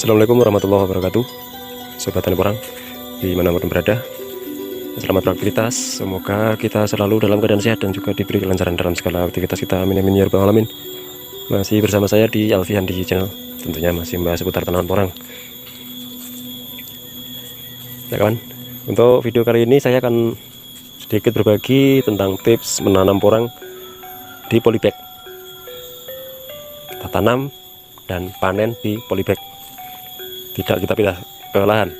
Assalamualaikum warahmatullahi wabarakatuh, Sobat Tani Porang dimanapun berada. Selamat beraktivitas, semoga kita selalu dalam keadaan sehat dan juga diberi kelancaran dalam segala aktivitas kita. Amin amin ya rabbal alamin. Masih bersama saya di Alfian Digi Channel, tentunya masih membahas seputar tanaman porang. Ya kawan, untuk video kali ini saya akan sedikit berbagi tentang tips menanam porang di polybag. Kita tanam dan panen di polybag, tidak kita pindah ke lahan.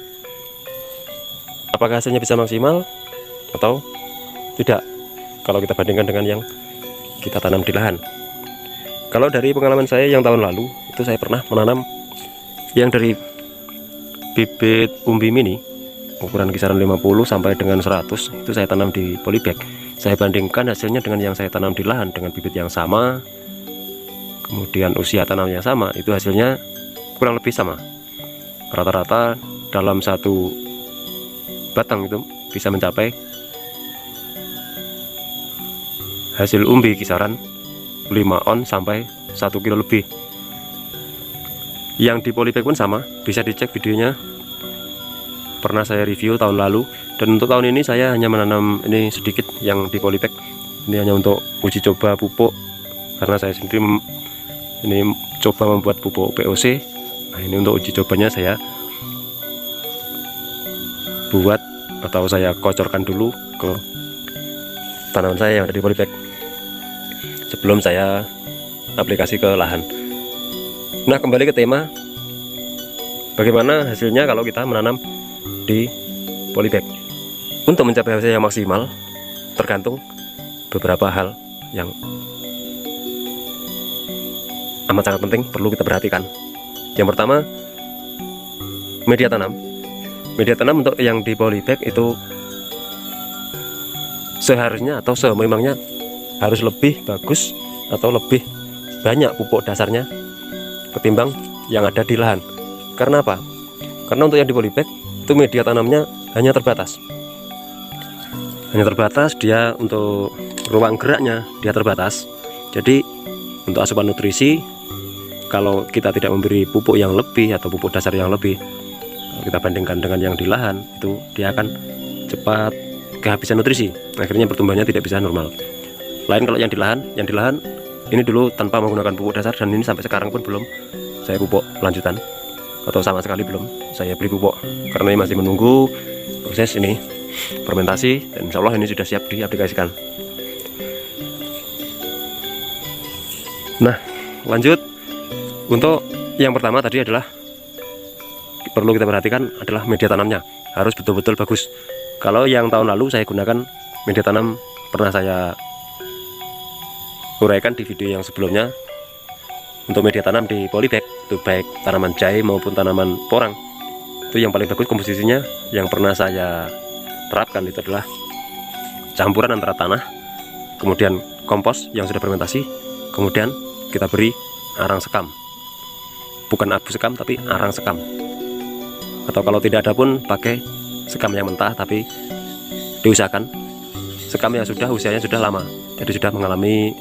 Apakah hasilnya bisa maksimal atau tidak kalau kita bandingkan dengan yang kita tanam di lahan? Kalau dari pengalaman saya yang tahun lalu, itu saya pernah menanam yang dari bibit umbi mini ukuran kisaran 50 sampai dengan 100, itu saya tanam di polybag. Saya bandingkan hasilnya dengan yang saya tanam di lahan dengan bibit yang sama, kemudian usia tanam yang sama, itu hasilnya kurang lebih sama. Rata-rata dalam satu batang itu bisa mencapai hasil umbi kisaran 5 on sampai 1 kilo lebih. Yang di polybag pun sama, bisa dicek videonya, pernah saya review tahun lalu. Dan untuk tahun ini saya hanya menanam ini sedikit yang di polybag. Ini hanya untuk uji coba pupuk, karena saya sendiri ini coba membuat pupuk POC. Nah, ini untuk uji cobanya saya buat atau saya kocorkan dulu ke tanaman saya yang ada di polybag sebelum saya aplikasi ke lahan. Nah, kembali ke tema, bagaimana hasilnya kalau kita menanam di polybag. Untuk mencapai hasil yang maksimal tergantung beberapa hal yang amat sangat penting perlu kita perhatikan. Yang pertama, media tanam. Media tanam untuk yang di polybag itu seharusnya atau sememangnya harus lebih bagus atau lebih banyak pupuk dasarnya ketimbang yang ada di lahan. Karena apa? Karena untuk yang di polybag itu media tanamnya hanya terbatas. Hanya terbatas, dia untuk ruang geraknya dia terbatas. Jadi untuk asupan nutrisi, kalau kita tidak memberi pupuk yang lebih atau pupuk dasar yang lebih, kalau kita bandingkan dengan yang di lahan, itu dia akan cepat kehabisan nutrisi, akhirnya pertumbuhannya tidak bisa normal. Lain kalau yang di lahan ini dulu tanpa menggunakan pupuk dasar, dan ini sampai sekarang pun belum saya pupuk lanjutan, atau sama sekali belum saya beli pupuk, karena ini masih menunggu proses ini fermentasi, dan insya Allah ini sudah siap diaplikasikan. Nah, lanjut. Untuk yang pertama tadi adalah perlu kita perhatikan adalah media tanamnya harus betul-betul bagus. Kalau yang tahun lalu saya gunakan media tanam, pernah saya uraikan di video yang sebelumnya. Untuk media tanam di polybag itu baik tanaman jahe maupun tanaman porang, itu yang paling bagus komposisinya yang pernah saya terapkan itu adalah campuran antara tanah, kemudian kompos yang sudah fermentasi, kemudian kita beri arang sekam. Bukan abu sekam tapi arang sekam, atau kalau tidak ada pun pakai sekam yang mentah, tapi diusahakan sekam yang sudah usianya sudah lama, jadi sudah mengalami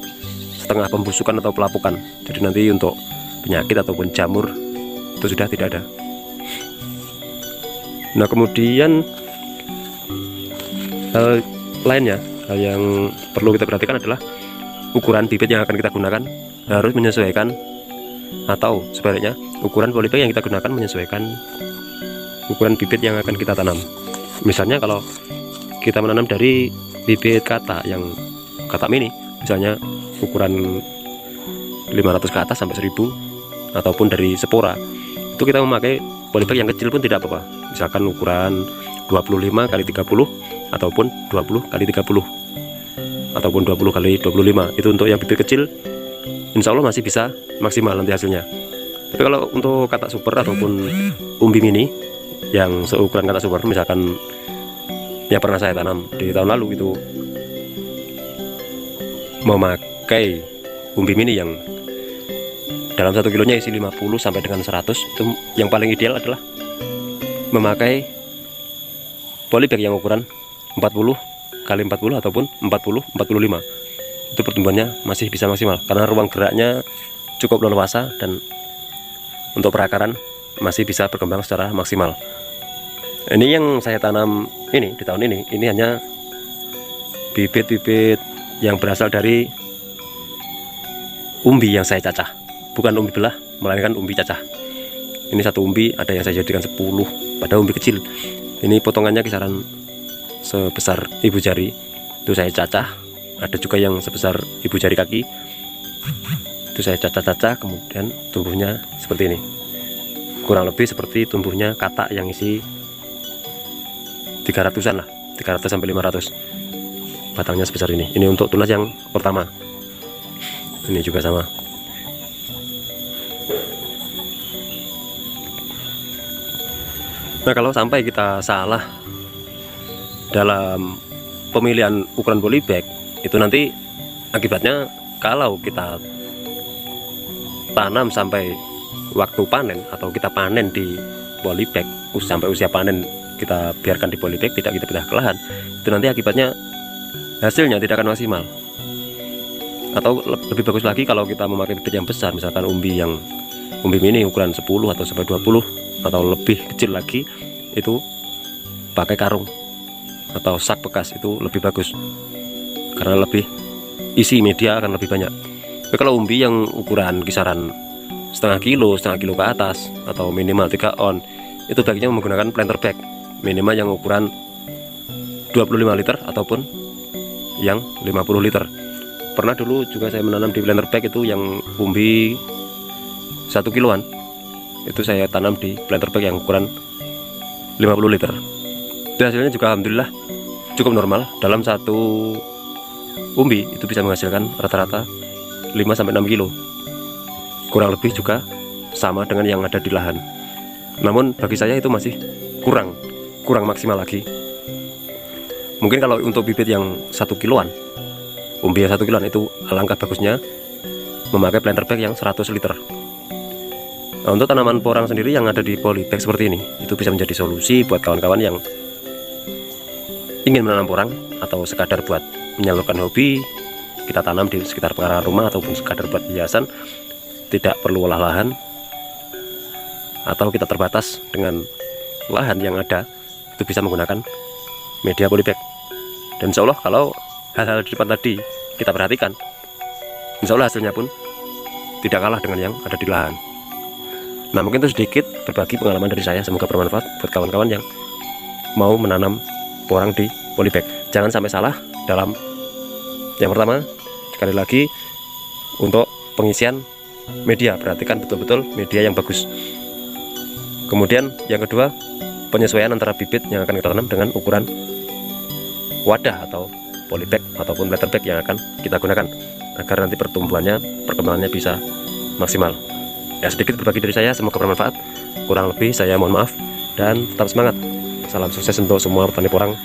setengah pembusukan atau pelapukan, jadi nanti untuk penyakit ataupun jamur itu sudah tidak ada. Nah, kemudian hal lainnya, hal yang perlu kita perhatikan adalah ukuran bibit yang akan kita gunakan harus menyesuaikan, atau sebaliknya ukuran polybag yang kita gunakan menyesuaikan ukuran bibit yang akan kita tanam. Misalnya kalau kita menanam dari bibit kata yang kata mini, misalnya ukuran 500 ke atas sampai 1000, ataupun dari spora, itu kita memakai polybag yang kecil pun tidak apa-apa, misalkan ukuran 25 kali 30 ataupun 20 kali 30 ataupun 20 kali 25. Itu untuk yang bibit kecil, insya Allah masih bisa maksimal nanti hasilnya. Tapi kalau untuk kata super ataupun umbi mini yang seukuran kata super, misalkan yang pernah saya tanam di tahun lalu, itu memakai umbi mini yang dalam 1 kilonya isi 50 sampai dengan 100, itu yang paling ideal adalah memakai polybag yang ukuran 40 kali 40 ataupun 40-45. Itu pertumbuhannya masih bisa maksimal karena ruang geraknya cukup leluasa, dan untuk perakaran masih bisa berkembang secara maksimal. Ini yang saya tanam ini di tahun ini hanya bibit-bibit yang berasal dari umbi yang saya cacah, bukan umbi belah, melainkan umbi cacah. Ini satu umbi ada yang saya jadikan 10, pada umbi kecil. Ini potongannya kisaran sebesar ibu jari, itu saya cacah. Ada juga yang sebesar ibu jari kaki, itu saya cacah-cacah, kemudian tumbuhnya seperti ini. Kurang lebih seperti tumbuhnya katak yang isi 300-an lah, 300 sampai 500. Batangnya sebesar ini. Ini untuk tunas yang pertama. Ini juga sama. Nah, kalau sampai kita salah dalam pemilihan ukuran polybag, itu nanti akibatnya kalau kita tanam sampai waktu panen atau kita panen di polybag, sampai usia panen kita biarkan di polybag, tidak kita pindah ke lahan, itu nanti akibatnya hasilnya tidak akan maksimal. Atau lebih bagus lagi kalau kita memakai bibit yang besar, misalkan umbi mini ukuran 10 atau sampai 20 atau lebih kecil lagi, itu pakai karung atau sak bekas, itu lebih bagus karena lebih isi media akan lebih banyak. Tapi kalau umbi yang ukuran kisaran setengah kilo ke atas atau minimal 3 on, itu baiknya menggunakan planter bag minimal yang ukuran 25 liter ataupun yang 50 liter. Pernah dulu juga saya menanam di planter bag itu yang umbi 1 kiloan, itu saya tanam di planter bag yang ukuran 50 liter. Dan hasilnya juga alhamdulillah cukup normal. Dalam satu umbi itu bisa menghasilkan rata-rata 5-6 kilo. Kurang lebih juga sama dengan yang ada di lahan. Namun bagi saya itu masih kurang maksimal lagi. Mungkin kalau untuk bibit yang 1 kiloan, umbi yang 1 kiloan, itu alangkah bagusnya memakai planter bag yang 100 liter. Nah, untuk tanaman porang sendiri yang ada di polybag seperti ini, itu bisa menjadi solusi buat kawan-kawan yang ingin menanam porang atau sekadar buat menyalurkan hobi. Kita tanam di sekitar pekarangan rumah ataupun sekadar buat hiasan, tidak perlu olah lahan, atau kita terbatas dengan lahan yang ada, itu bisa menggunakan media polybag. Dan insya Allah kalau hal-hal di depan tadi kita perhatikan, insya Allah hasilnya pun tidak kalah dengan yang ada di lahan. Nah, mungkin itu sedikit berbagi pengalaman dari saya, semoga bermanfaat buat kawan-kawan yang mau menanam porang di polybag. Jangan sampai salah dalam yang pertama, sekali lagi, untuk pengisian media, perhatikan betul-betul media yang bagus. Kemudian yang kedua, penyesuaian antara bibit yang akan kita tanam dengan ukuran wadah atau polybag ataupun planter bag yang akan kita gunakan, agar nanti perkembangannya bisa maksimal. Ya, sedikit berbagi dari saya, semoga bermanfaat. Kurang lebih saya mohon maaf, dan tetap semangat. Salam sukses untuk semua petani porang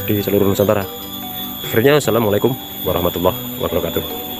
di seluruh Nusantara. Akhirnya, assalamualaikum warahmatullahi wabarakatuh.